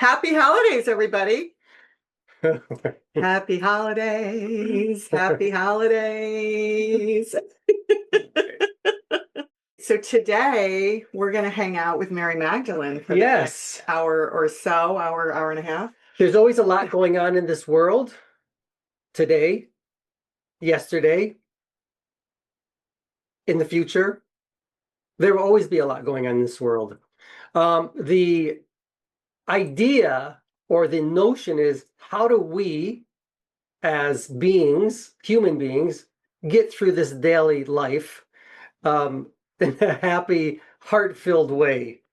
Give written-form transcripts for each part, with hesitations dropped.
Happy holidays, everybody. Happy holidays. Happy holidays. So today we're going to hang out with Mary Magdalene for the next hour or so, hour and a half. There's always a lot going on in this world today, yesterday, in the future. There will always be a lot going on in this world. The idea or the notion is, how do we as beings, human beings, get through this daily life in a happy, heart-filled way?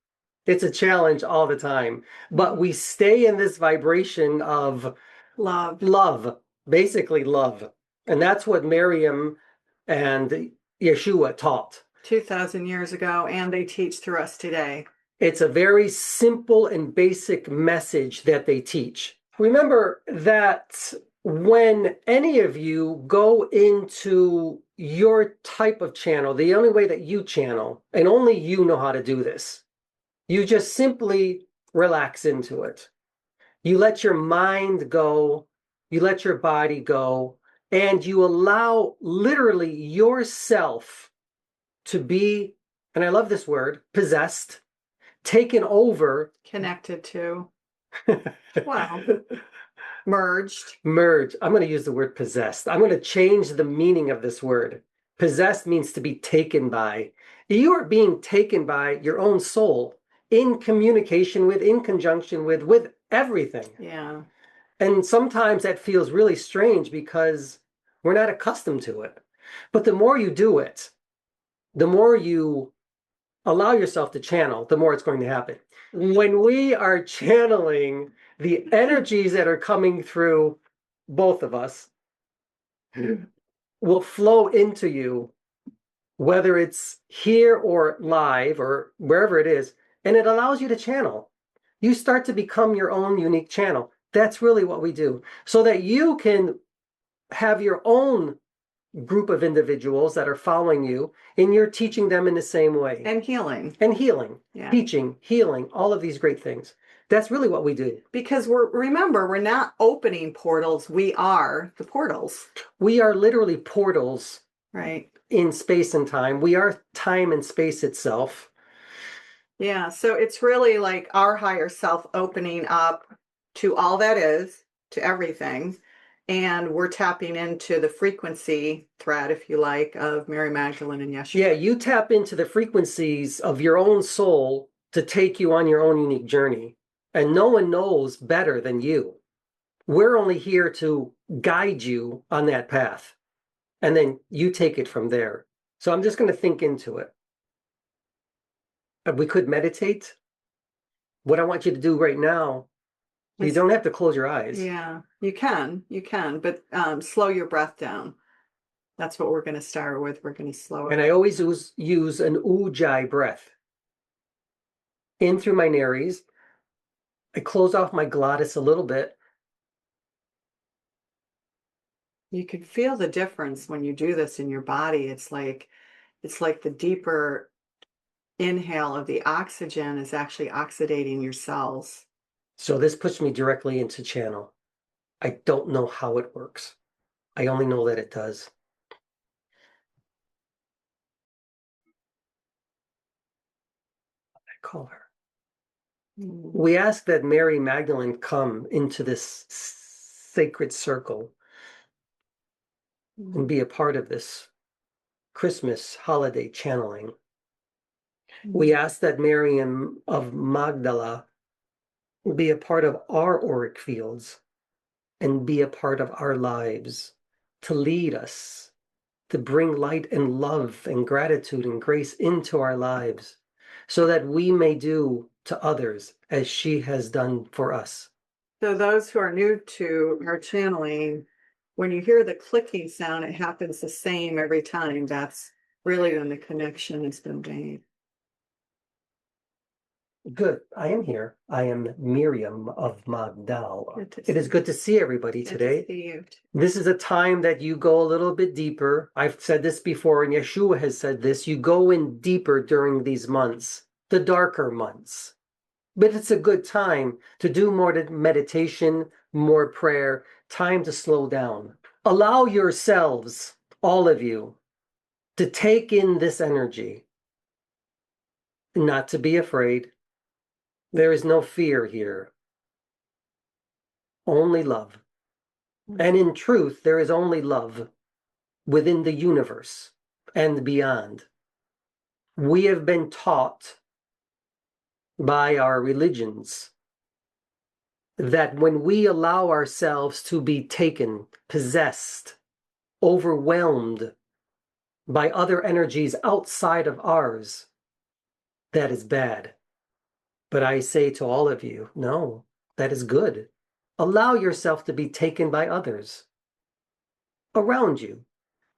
It's a challenge all the time, but we stay in this vibration of love, basically love. And that's what Miriam and Yeshua taught 2,000 years ago, and they teach through us today. It's a very simple and basic message that they teach. Remember that when any of you go into your type of channel, the only way that you channel, and only you know how to do this, you just simply relax into it. You let your mind go, you let your body go, and you allow literally yourself to be, and I love this word, possessed, taken over. Connected to. Wow. Merged. Merged. I'm going to use the word possessed. I'm going to change the meaning of this word. Possessed means to be taken by. You are being taken by your own soul in communication with, in conjunction with everything. Yeah. And sometimes that feels really strange because we're not accustomed to it. But the more you do it, the more you allow yourself to channel, the more it's going to happen. When we are channeling, the energies that are coming through both of us will flow into you, whether it's here or live or wherever it is, and it allows you to channel. You start to become your own unique channel. That's really what we do, so that you can have your own group of individuals that are following you, and you're teaching them in the same way. And healing. And healing. Yeah. Teaching, healing, all of these great things. That's really what we do. Because remember, we're not opening portals. We are the portals. We are literally portals. Right. In space and time. We are time and space itself. Yeah. So it's really like our higher self opening up to all that is, to everything. And we're tapping into the frequency thread, if you like, of Mary Magdalene and Yeshua. Yeah, you tap into the frequencies of your own soul to take you on your own unique journey. And no one knows better than you. We're only here to guide you on that path. And then you take it from there. So I'm just going to think into it. We could meditate. What I want you to do right now, you don't have to close your eyes. Yeah, you can, but slow your breath down. That's what we're going to start with. We're going to slow it. And I always use an ujjayi breath. In through my nares. I close off my glottis a little bit. You can feel the difference when you do this in your body. It's like the deeper inhale of the oxygen is actually oxidating your cells. So this puts me directly into channel. I don't know how it works. I only know that it does. I call her. We ask that Mary Magdalene come into this sacred circle and be a part of this Christmas holiday channeling. We ask that Miriam of Magdala be a part of our auric fields and be a part of our lives, to lead us, to bring light and love and gratitude and grace into our lives, so that we may do to others as she has done for us. So those who are new to our channeling, when you hear the clicking sound, it happens the same every time. That's really when the connection has been made. Good. I am here. I am Miriam of Magdala. It is good to see everybody today. Good to see you. This is a time that you go a little bit deeper. I've said this before, and Yeshua has said this. You go in deeper during these months, the darker months. But it's a good time to do more meditation, more prayer, time to slow down. Allow yourselves, all of you, to take in this energy, not to be afraid. There is no fear here, only love. And in truth, there is only love within the universe and beyond. We have been taught by our religions that when we allow ourselves to be taken, possessed, overwhelmed by other energies outside of ours, that is bad. But I say to all of you, no, that is good. Allow yourself to be taken by others around you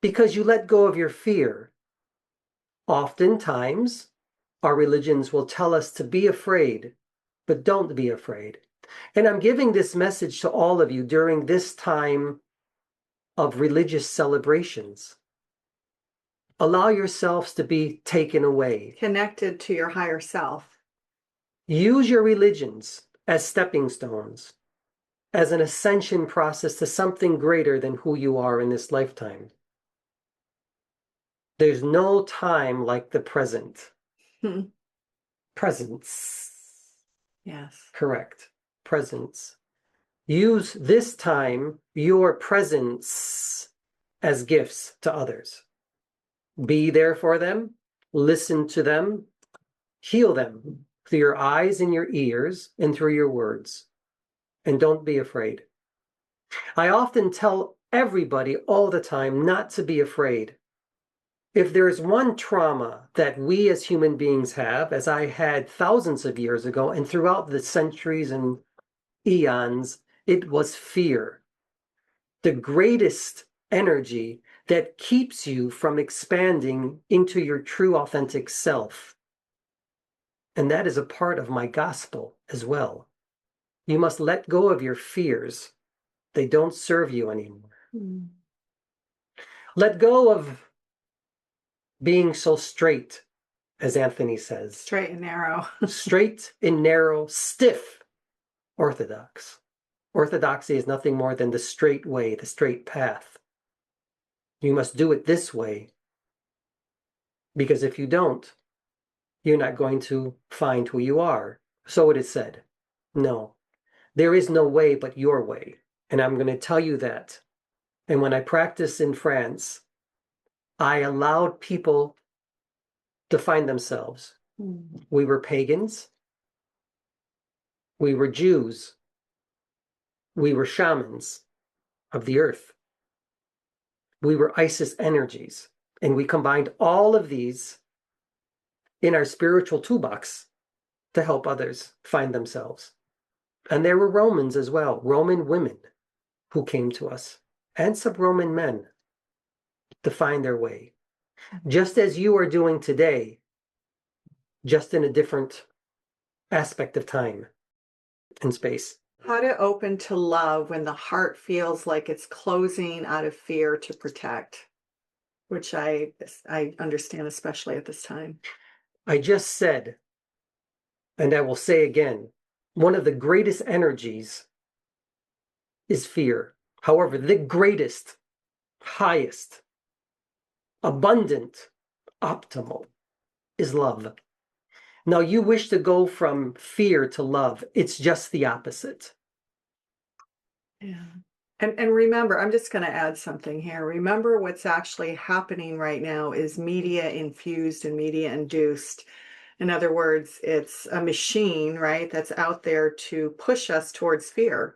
because you let go of your fear. Oftentimes, our religions will tell us to be afraid, but don't be afraid. And I'm giving this message to all of you during this time of religious celebrations. Allow yourselves to be taken away. Connected to your higher self. Use your religions as stepping stones, as an ascension process to something greater than who you are in this lifetime. There's no time like the present. Presence. Yes. Correct. Presence. Use this time, your presence, as gifts to others. Be there for them, listen to them, heal them through your eyes and your ears and through your words. And don't be afraid. I often tell everybody all the time not to be afraid. If there is one trauma that we as human beings have, as I had thousands of years ago and throughout the centuries and eons, it was fear. The greatest energy that keeps you from expanding into your true authentic self. And that is a part of my gospel as well. You must let go of your fears. They don't serve you anymore. Let go of being so straight, as Anthony says. Straight and narrow. Straight and narrow, stiff, orthodox. Orthodoxy is nothing more than the straight way, the straight path. You must do it this way, because if you don't, you're not going to find who you are. So it is said. No, there is no way but your way. And I'm going to tell you that. And when I practiced in France, I allowed people to find themselves. We were pagans. We were Jews. We were shamans of the earth. We were Isis energies. And we combined all of these in our spiritual toolbox to help others find themselves. And there were Romans as well, Roman women who came to us, and some Roman men to find their way. Just as you are doing today, just in a different aspect of time and space. How to open to love when the heart feels like it's closing out of fear to protect, which I understand, especially at this time. I just said, and I will say again, one of the greatest energies is fear. However, the greatest, highest, abundant, optimal is love. Now you wish to go from fear to love. It's just the opposite. Yeah. And remember, I'm just going to add something here. Remember what's actually happening right now is media infused and media induced. In other words, it's a machine, right, that's out there to push us towards fear,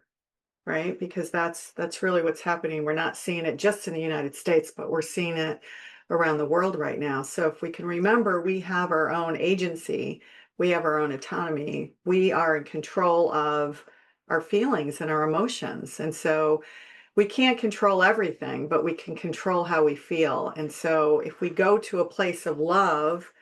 right? Because that's really what's happening. We're not seeing it just in the United States, but we're seeing it around the world right now. So if we can remember, we have our own agency, we have our own autonomy, we are in control of our feelings and our emotions. And so we can't control everything, but we can control how we feel. And so if we go to a place of love,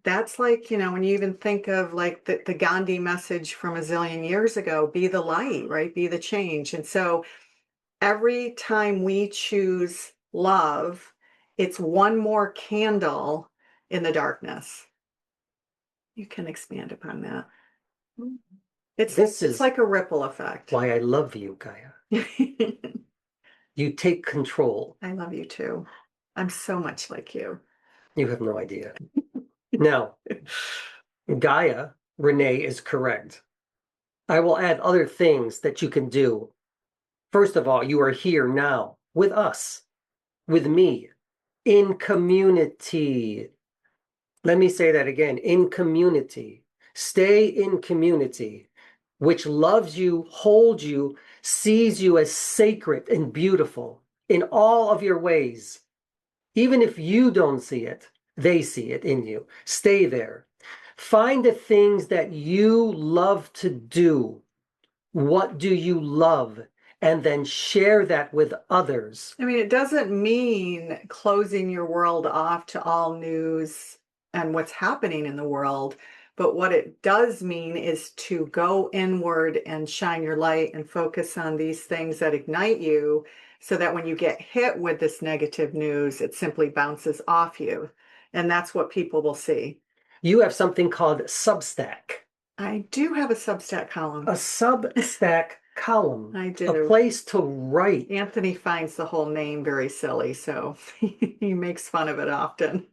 that's like, when you even think of like the Gandhi message from a zillion years ago, be the light, right? Be the change. And so every time we choose love, it's one more candle in the darkness. You can expand upon that. This It's is like a ripple effect. why I love you, Gaia. You take control. I love you too. I'm so much like you. You have no idea. Now, Gaia, Renee, is correct. I will add other things that you can do. First of all, you are here now with us, with me, in community. Let me say that again, in community. Stay in community, which loves you, holds you, sees you as sacred and beautiful in all of your ways. Even if you don't see it, they see it in you. Stay there. Find the things that you love to do. What do you love? And then share that with others. I mean, it doesn't mean closing your world off to all news and what's happening in the world. But what it does mean is to go inward and shine your light and focus on these things that ignite you so that when you get hit with this negative news, it simply bounces off you. And that's what people will see. You have something called Substack. I do have a Substack column. A Substack column. I do. A place to write. Anthony finds the whole name very silly, so he makes fun of it often.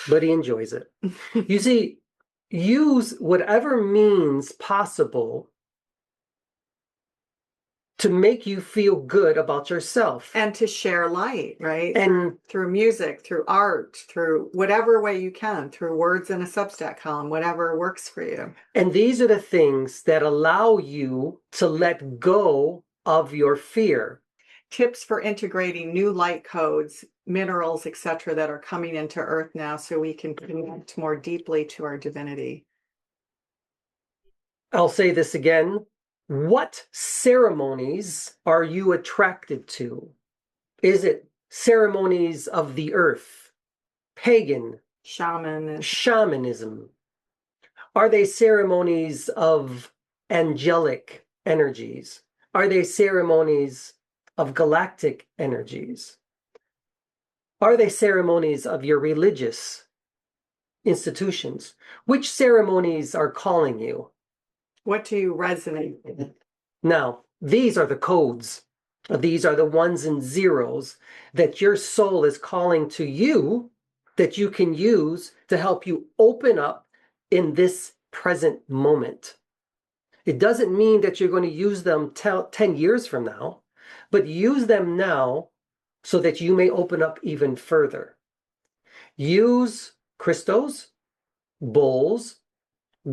But he enjoys it. You see, use whatever means possible to make you feel good about yourself. And to share light, right? And through music, through art, through whatever way you can, through words in a Substack column, whatever works for you. And these are the things that allow you to let go of your fear. Tips for integrating new light codes, minerals, etc., that are coming into Earth now so we can connect more deeply to our divinity. I'll say this again. What ceremonies are you attracted to? Is it ceremonies of the earth, pagan, shamanism? Are they ceremonies of angelic energies? Are they ceremonies of galactic energies? Are they ceremonies of your religious institutions? Which ceremonies are calling you? What do you resonate with? Now, these are the codes. These are the ones and zeros that your soul is calling to you that you can use to help you open up in this present moment. It doesn't mean that you're going to use them 10 years from now, but use them now so that you may open up even further. Use crystals, bowls,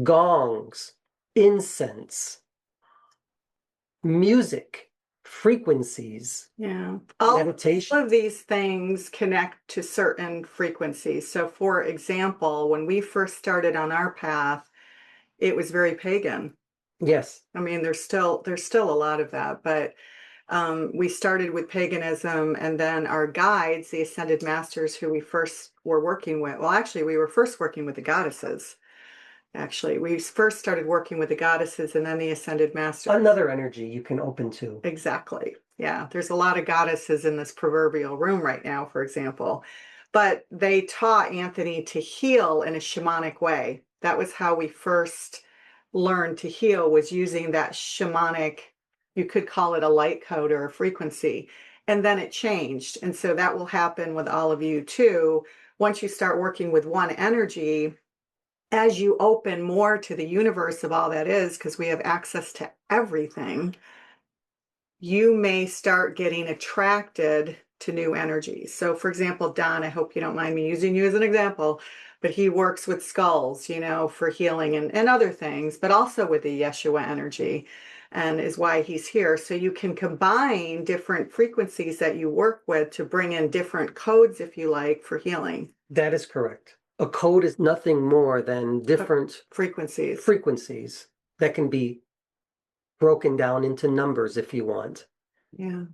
gongs, incense, music, frequencies, meditation. All of these things connect to certain frequencies. So for example, when we first started on our path, it was very pagan. Yes. I mean, there's still a lot of that, but we started with paganism, and then our guides, the ascended masters who we first were working with, well, actually, we were first working with the goddesses. Actually, we first started working with the goddesses and then the ascended masters. Another energy you can open to. Exactly. Yeah, there's a lot of goddesses in this proverbial room right now, for example. But they taught Anthony to heal in a shamanic way. That was how we first learned to heal, was using that shamanic, you could call it a light code or a frequency. And then it changed. And so that will happen with all of you too. Once you start working with one energy, as you open more to the universe of all that is, because we have access to everything, you may start getting attracted to new energies. So for example, Don, I hope you don't mind me using you as an example, but he works with skulls, you know, for healing and other things, but also with the Yeshua energy, and is why he's here. So you can combine different frequencies that you work with to bring in different codes, if you like, for healing. That is correct. A code is nothing more than different frequencies that can be broken down into numbers if you want. Yeah.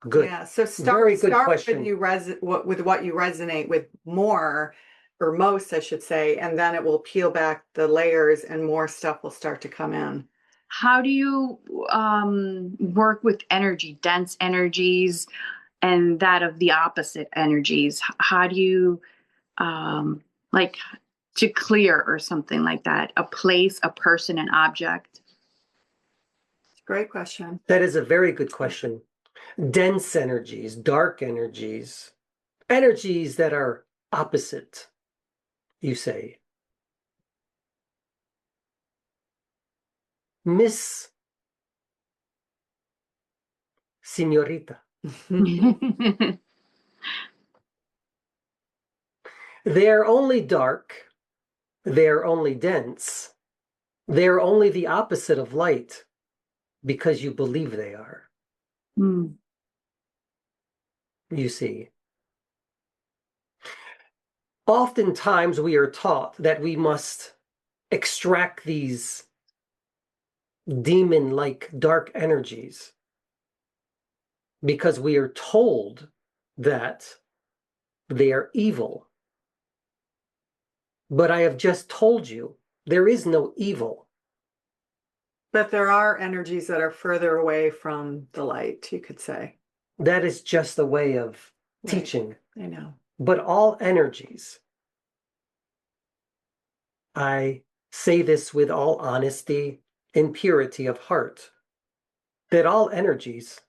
Good. Yeah. So Very good start question. with what you resonate with more, or most, I should say, and then it will peel back the layers and more stuff will start to come in. How do you work with energy, dense energies, and that of the opposite energies? How do you to clear or something like that? A place, a person, an object? Great question. That is a very good question. Dense energies, dark energies, energies that are opposite, you say. Miss Señorita, they're only dark, they're only dense, they're only the opposite of light because you believe they are. Mm. You see. Oftentimes we are taught that we must extract these demon-like dark energies because we are told that they are evil. But I have just told you, there is no evil. But there are energies that are further away from the light, you could say. That is just a way of Right. teaching. I know. But all energies, I say this with all honesty and purity of heart, that all energies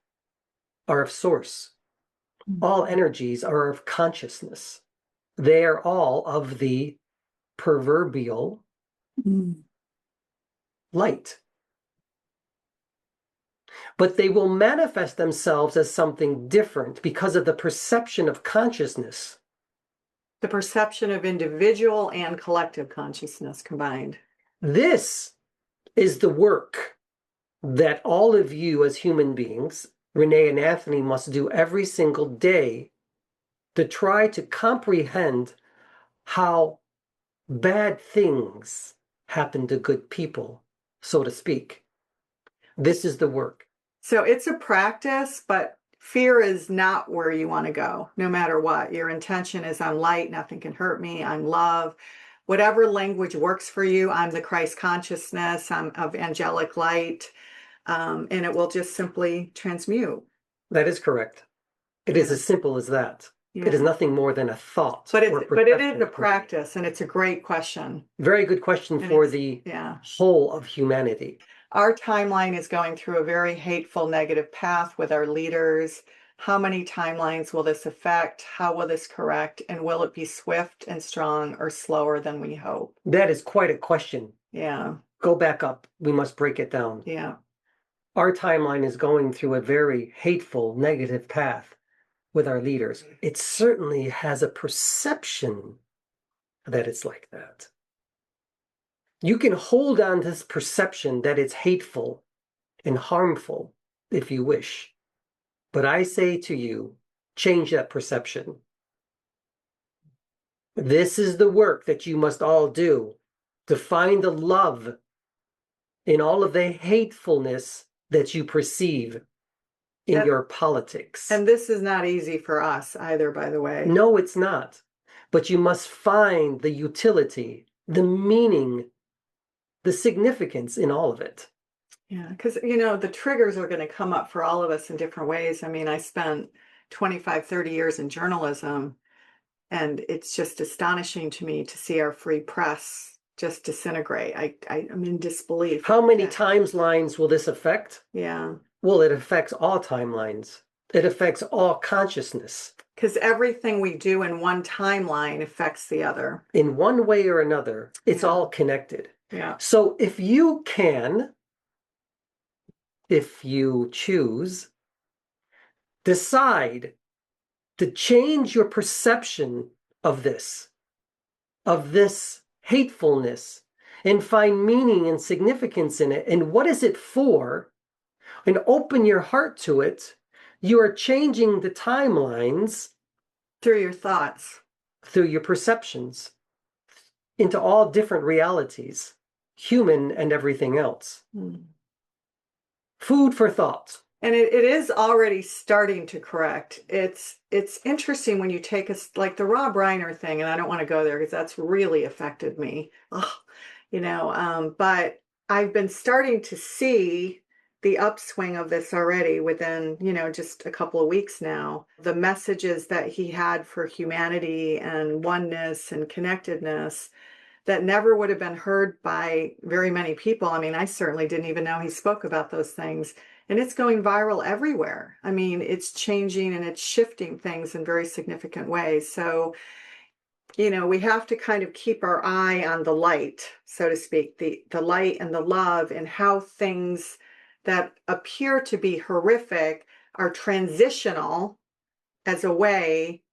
are of source. All energies are of consciousness. They are all of the proverbial light. But they will manifest themselves as something different because of the perception of consciousness. The perception of individual and collective consciousness combined. This is the work that all of you as human beings, Renee and Anthony, must do every single day to try to comprehend how bad things happen to good people, so to speak. This is the work. So it's a practice, but fear is not where you want to go, no matter what. Your intention is I'm light, nothing can hurt me, I'm love. Whatever language works for you, I'm the Christ consciousness, I'm of angelic light, and it will just simply transmute. That is correct. It is as simple as that. Yeah. It is nothing more than a thought. But it is a practice, and it's a great question. Very good question for the whole of humanity. Our timeline is going through a very hateful, negative path with our leaders. How many timelines will this affect? How will this correct? And will it be swift and strong or slower than we hope? That is quite a question. Yeah. Go back up. We must break it down. Yeah. Our timeline is going through a very hateful, negative path with our leaders. It certainly has a perception that it's like that. You can hold on to this perception that it's hateful and harmful if you wish. But I say to you, change that perception. This is the work that you must all do to find the love in all of the hatefulness that you perceive in your politics. And this is not easy for us either, by the way. No, it's not. But you must find the utility, the meaning, the significance in all of it. Yeah, because, the triggers are going to come up for all of us in different ways. I mean, I spent 25, 30 years in journalism, and it's just astonishing to me to see our free press just disintegrate. I'm in disbelief. How many timelines will this affect? Yeah. Well, it affects all timelines. It affects all consciousness. Because everything we do in one timeline affects the other. In one way or another, it's all connected. Yeah. So if you choose, decide to change your perception of this hatefulness, and find meaning and significance in it, and what is it for, and open your heart to it, you are changing the timelines through your thoughts, through your perceptions, into all different realities, human and everything else. Food for thought. And it is already starting to correct. It's interesting when you take like the Rob Reiner thing, and I don't want to go there because that's really affected me. But I've been starting to see the upswing of this already within, just a couple of weeks now. The messages that he had for humanity and oneness and connectedness, that never would have been heard by very many people. I mean, I certainly didn't even know he spoke about those things. And it's going viral everywhere. I mean, it's changing and it's shifting things in very significant ways. So, you know, we have to kind of keep our eye on the light, so to speak, the light and the love, and how things that appear to be horrific are transitional as a way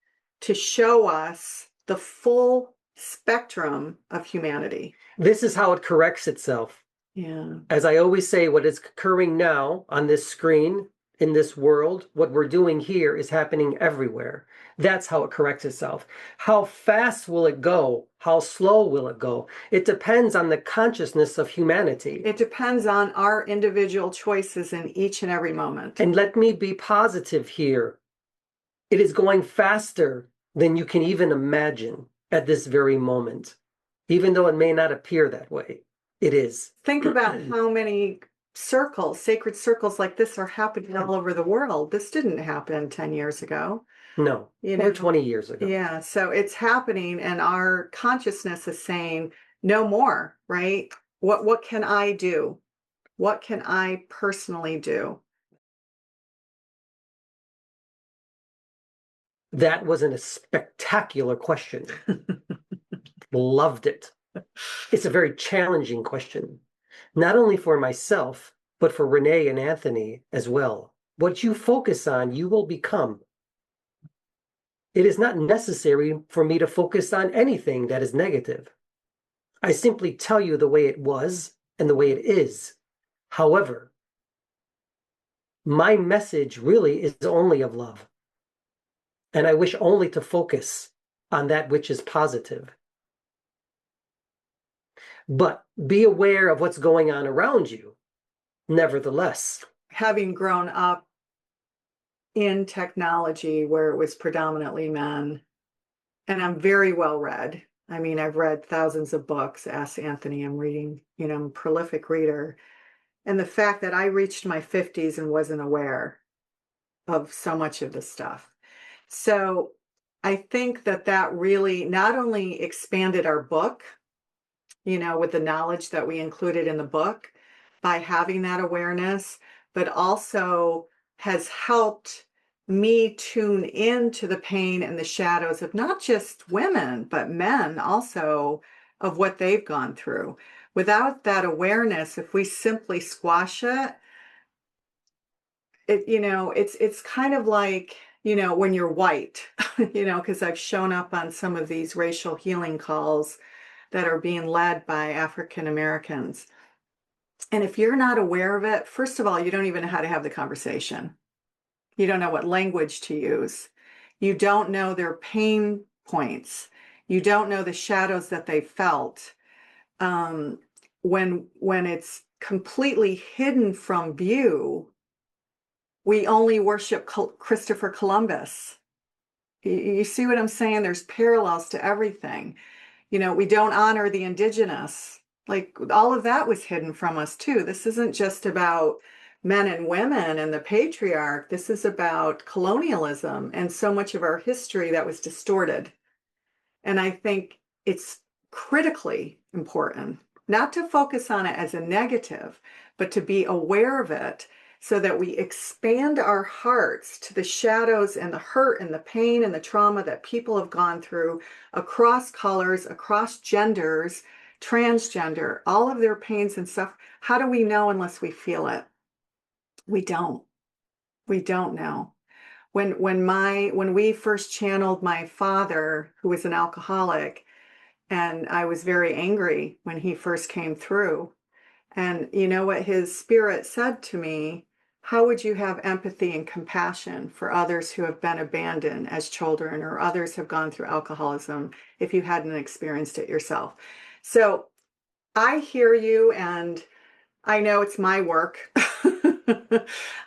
to show us the full spectrum of humanity. This is how it corrects itself. Yeah. As I always say, what is occurring now on this screen, in this world, what we're doing here is happening everywhere. That's how it corrects itself. How fast will it go? How slow will it go? It depends on the consciousness of humanity. It depends on our individual choices in each and every moment. And let me be positive here. It is going faster than you can even imagine at this very moment, even though it may not appear that way. It is. Think about how many circles, sacred circles like this are happening all over the world. This didn't happen 10 years ago. No, or 20 years ago. Yeah, so it's happening, and our consciousness is saying, no more, right? What can I do? What can I personally do? That was a spectacular question. Loved it. It's a very challenging question, not only for myself, but for Renee and Anthony as well. What you focus on, you will become. It is not necessary for me to focus on anything that is negative. I simply tell you the way it was and the way it is. However, my message really is only of love. And I wish only to focus on that which is positive. But be aware of what's going on around you, nevertheless. Having grown up in technology where it was predominantly men, and I'm very well read. I mean, I've read thousands of books. Ask Anthony, I'm reading, you know, I'm a prolific reader. And the fact that I reached my 50s and wasn't aware of so much of this stuff. So I think that that really not only expanded our book, you know, with the knowledge that we included in the book by having that awareness, but also has helped me tune into the pain and the shadows of not just women, but men also, of what they've gone through. Without that awareness, if we simply squash it, you know, it's kind of like, you know, when you're white, you know, because I've shown up on some of these racial healing calls that are being led by African Americans. And if you're not aware of it, first of all, you don't even know how to have the conversation. You don't know what language to use. You don't know their pain points. You don't know the shadows that they felt. When it's completely hidden from view, we only worship Christopher Columbus. You see what I'm saying? There's parallels to everything. You know, we don't honor the indigenous. Like, all of that was hidden from us too. This isn't just about men and women and the patriarch. This is about colonialism and so much of our history that was distorted. And I think it's critically important not to focus on it as a negative, but to be aware of it so that we expand our hearts to the shadows and the hurt and the pain and the trauma that people have gone through across colors, across genders, transgender, all of their pains and stuff. How do we know unless we feel it? We don't. We don't know. When we first channeled my father, who was an alcoholic, and I was very angry when he first came through. And you know what his spirit said to me? How would you have empathy and compassion for others who have been abandoned as children, or others have gone through alcoholism, if you hadn't experienced it yourself? So I hear you, and I know it's my work.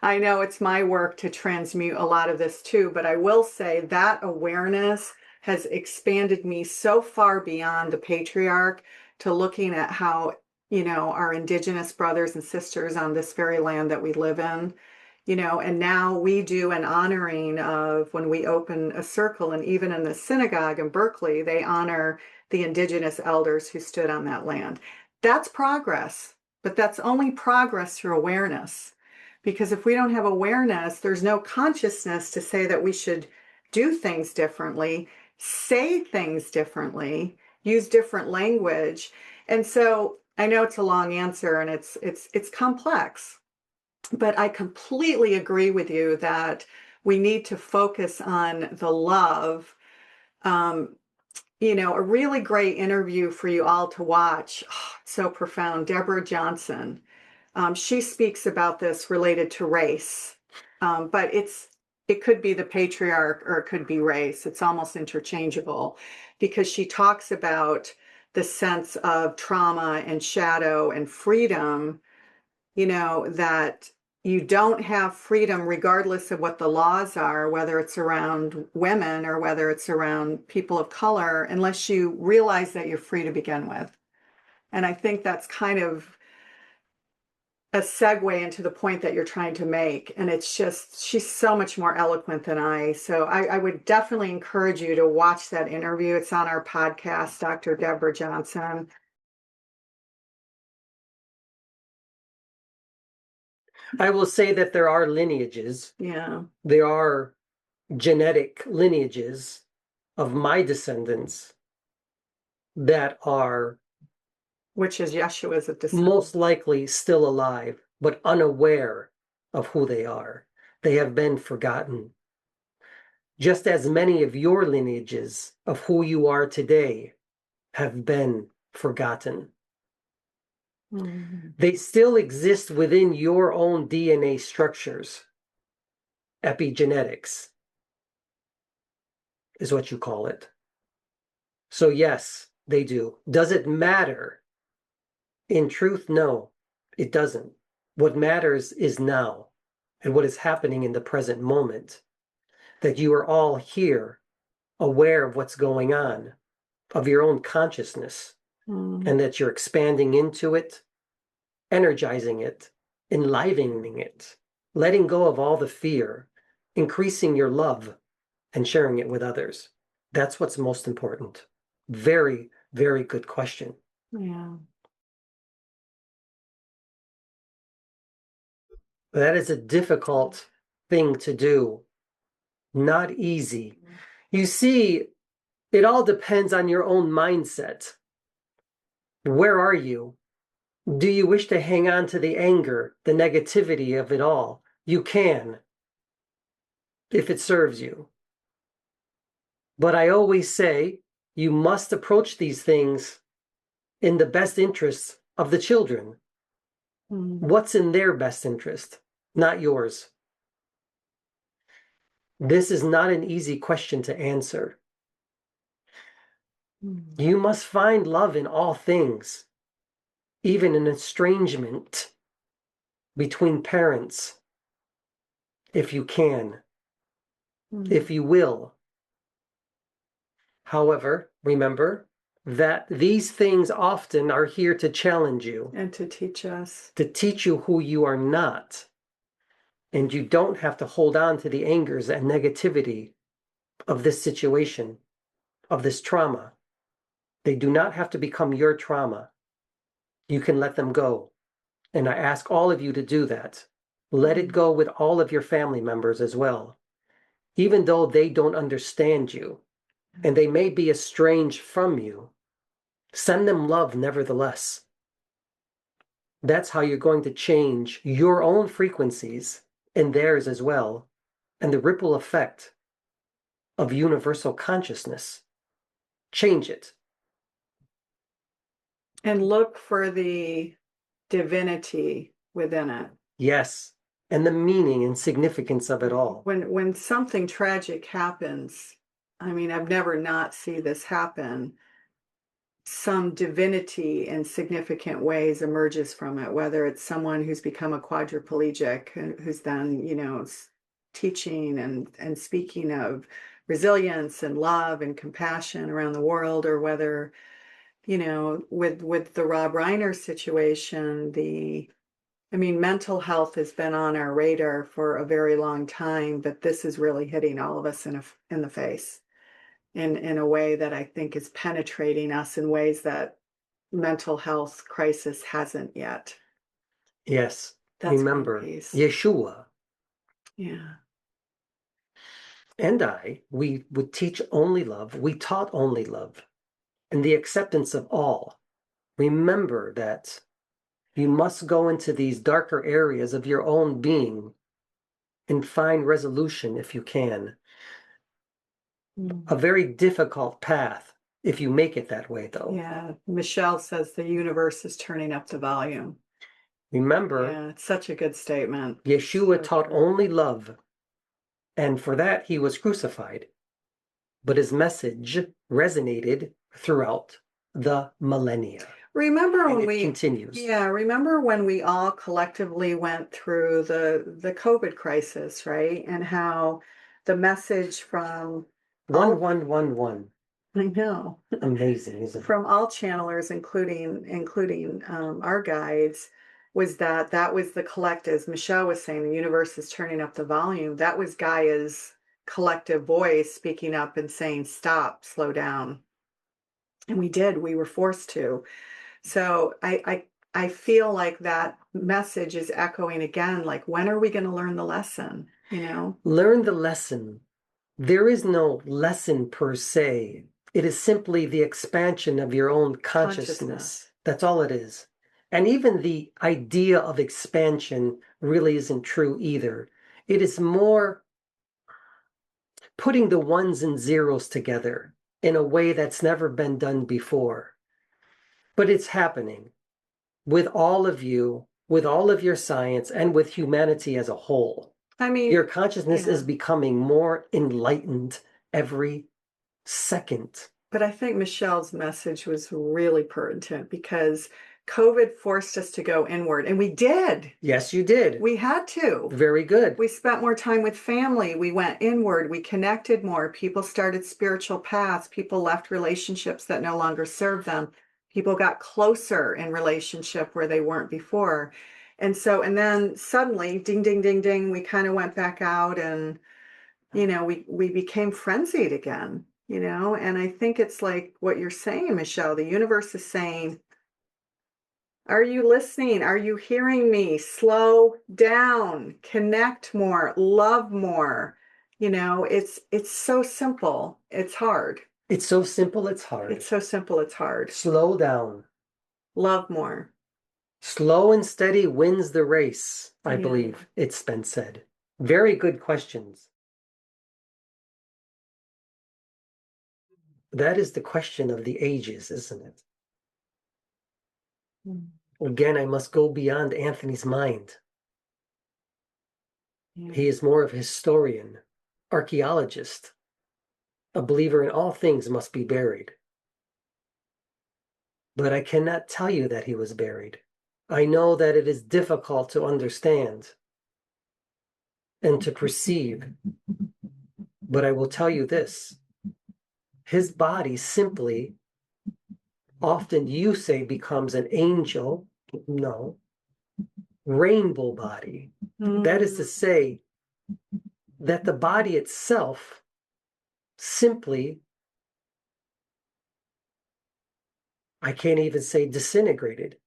I know it's my work to transmute a lot of this too, but I will say that awareness has expanded me so far beyond the patriarch to looking at how, you know, our indigenous brothers and sisters on this very land that we live in, you know, and now we do an honoring of when we open a circle, and even in the synagogue in Berkeley, they honor the indigenous elders who stood on that land. That's progress, but that's only progress through awareness. Because if we don't have awareness, there's no consciousness to say that we should do things differently, say things differently, use different language. And so I know it's a long answer and it's complex, but I completely agree with you that we need to focus on the love. A really great interview for you all to watch. Oh, so profound. Deborah Johnson. She speaks about this related to race, but it could be the patriarch or it could be race. It's almost interchangeable because she talks about the sense of trauma and shadow and freedom, that you don't have freedom regardless of what the laws are, whether it's around women or whether it's around people of color, unless you realize that you're free to begin with. And I think that's kind of a segue into the point that you're trying to make. And it's just, she's so much more eloquent than I. So I would definitely encourage you to watch that interview. It's on our podcast, Dr. Deborah Johnson. I will say that there are lineages. Yeah. There are genetic lineages of my descendants that are Which is Yeshua's a descendant. most likely still alive, but unaware of who they are. They have been forgotten. Just as many of your lineages of who you are today have been forgotten. They still exist within your own DNA structures. Epigenetics is what you call it. So yes, they do. Does it matter? In truth, no, it doesn't. What matters is now and what is happening in the present moment. That you are all here, aware of what's going on, of your own consciousness, and that you're expanding into it, energizing it, enlivening it, letting go of all the fear, increasing your love, and sharing it with others. That's what's most important. Very, very good question. Yeah. That is a difficult thing to do. Not easy. You see, it all depends on your own mindset. Where are you? Do you wish to hang on to the anger, the negativity of it all? You can, if it serves you. But I always say, you must approach these things in the best interests of the children. What's in their best interest, not yours? This is not an easy question to answer. You must find love in all things, even in estrangement between parents, if you can, if you will. However, remember that these things often are here to challenge you. And to teach us. To teach you who you are not. And you don't have to hold on to the angers and negativity of this situation, of this trauma. They do not have to become your trauma. You can let them go. And I ask all of you to do that. Let it go with all of your family members as well. Even though they don't understand you and they may be estranged from you, send them love nevertheless. That's how you're going to change your own frequencies and theirs as well, and the ripple effect of universal consciousness. Change it. And look for the divinity within it. Yes, and the meaning and significance of it all. When something tragic happens, I mean, I've never not seen this happen. Some divinity in significant ways emerges from it, whether it's someone who's become a quadriplegic, who's then, teaching and speaking of resilience and love and compassion around the world, or whether, with the Rob Reiner situation, mental health has been on our radar for a very long time, but this is really hitting all of us in the face. in a way that I think is penetrating us in ways that mental health crisis hasn't yet. Yes. That's one Remember, piece. Yeshua Yeah. and we would teach only love. We taught only love and the acceptance of all. Remember that you must go into these darker areas of your own being and find resolution if you can. A very difficult path if you make it that way, though. Yeah. Michelle says the universe is turning up the volume. Remember, Yeah, it's such a good statement. Yeshua So taught true. only love, and for that he was crucified. But his message resonated throughout the millennia. Remember And when it we continues. Yeah, remember when we all collectively went through the COVID crisis, right? And how the message from all 1111. I know Amazing, isn't it? from all channelers, including our guides, was that was the collective, as Michelle was saying, the universe is turning up the volume. That was Gaia's collective voice speaking up and saying, stop, slow down. And we did, we were forced to. So I feel like that message is echoing again, like, when are we going to learn the lesson, you know? Learn the lesson. There is no lesson per se. It is simply the expansion of your own consciousness. That's all it is. And even the idea of expansion really isn't true either. It is more putting the ones and zeros together in a way that's never been done before. But it's happening with all of you, with all of your science, and with humanity as a whole. I mean, Your consciousness yeah. is becoming more enlightened every second. But I think Michelle's message was really pertinent because COVID forced us to go inward, and we did. Yes, you did. We had to. Very good. We spent more time with family. We went inward. We connected more. People started spiritual paths. People left relationships that no longer served them. People got closer in relationship where they weren't before. And then suddenly, ding, ding, ding, ding, we kind of went back out and, we became frenzied again, and I think it's like what you're saying, Michelle, the universe is saying, are you listening? Are you hearing me? Slow down, connect more, love more. It's so simple. It's hard. It's so simple, it's hard. It's so simple. It's hard. Slow down. Love more. Slow and steady wins the race, I Yeah. believe it's been said. Very good questions. That is the question of the ages, isn't it? Again, I must go beyond Anthony's mind. Yeah. He is more of a historian, archaeologist, a believer in all things must be buried. But I cannot tell you that he was buried. I know that it is difficult to understand and to perceive, but I will tell you this. His body simply, often you say, becomes an angel. No, rainbow body. That is to say that the body itself simply, I can't even say disintegrated.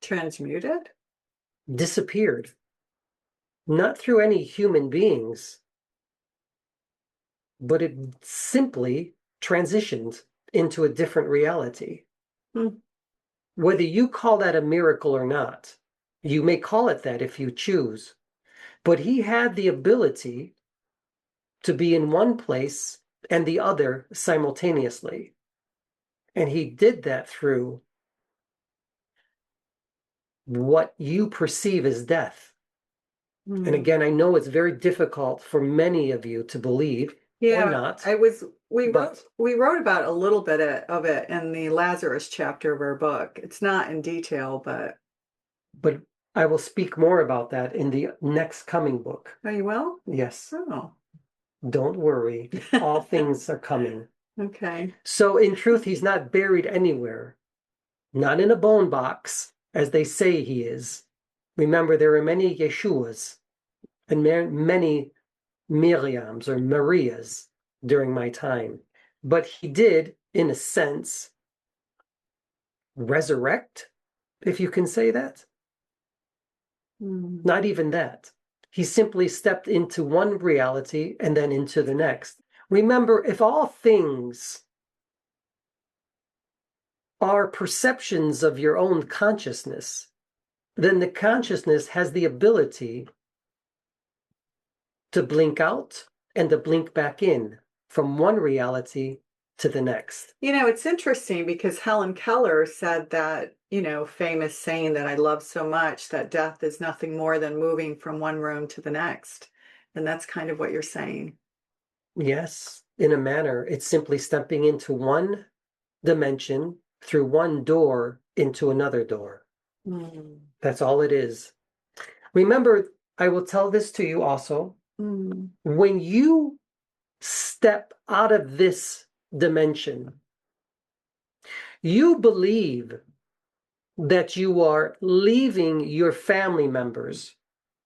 Transmuted? Disappeared. Not through any human beings, but it simply transitioned into a different reality. Whether you call that a miracle or not, you may call it that if you choose, but he had the ability to be in one place and the other simultaneously. And he did that through what you perceive as death. And again, I know it's very difficult for many of you to believe or not. We wrote about a little bit of it in the Lazarus chapter of our book. It's not in detail, but I will speak more about that in the next coming book. Oh, you will? Yes. Oh. Don't worry. All things are coming. Okay. So in truth, he's not buried anywhere. Not in a bone box, as they say he is. Remember, there are many Yeshuas and many Miriams or Marias. during my time. But he did, in a sense, resurrect, if you can say that. Not even that. He simply stepped into one reality and then into the next. Remember, if all things are perceptions of your own consciousness, then the consciousness has the ability to blink out and to blink back in from one reality to the next. You know, it's interesting because Helen Keller said that, you know, famous saying that I love so much, that death is nothing more than moving from one room to the next. And that's kind of what you're saying. Yes, in a manner, it's simply stepping into one dimension through one door into another door. That's all it is. Remember, I will tell this to you also. When you step out of this dimension, you believe that you are leaving your family members,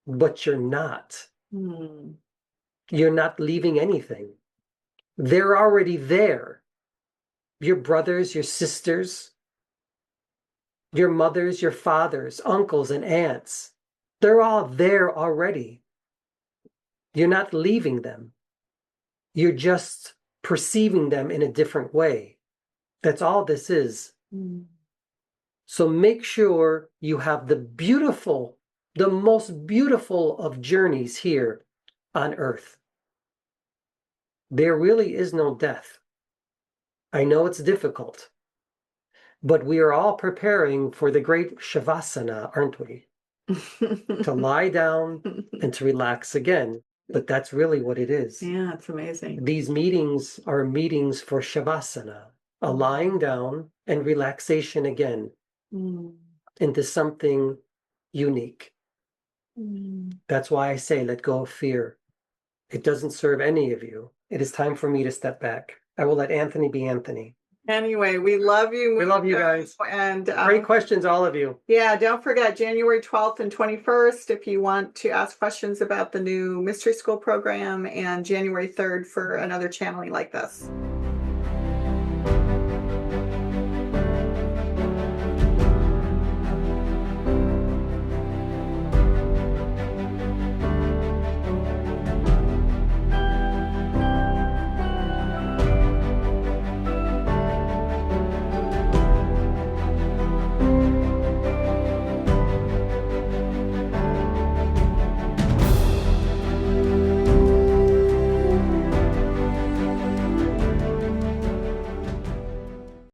but you're not. You're not leaving anything. They're already there. Your brothers, your sisters, your mothers, your fathers, uncles, and aunts. They're all there already. You're not leaving them. You're just perceiving them in a different way. That's all this is. So make sure you have the most beautiful of journeys here on earth. There really is no death. I know it's difficult, but we are all preparing for the great Shavasana, aren't we? To lie down and to relax again. But that's really what it is. Yeah, it's amazing. These meetings are meetings for Shavasana, a lying down and relaxation again into something unique. That's why I say let go of fear. It doesn't serve any of you. It is time for me to step back. I will let Anthony be Anthony. Anyway, we love you. We love you guys. And great questions, all of you. Yeah, don't forget January 12th and 21st if you want to ask questions about the new Mystery School program, and January 3rd for another channeling like this.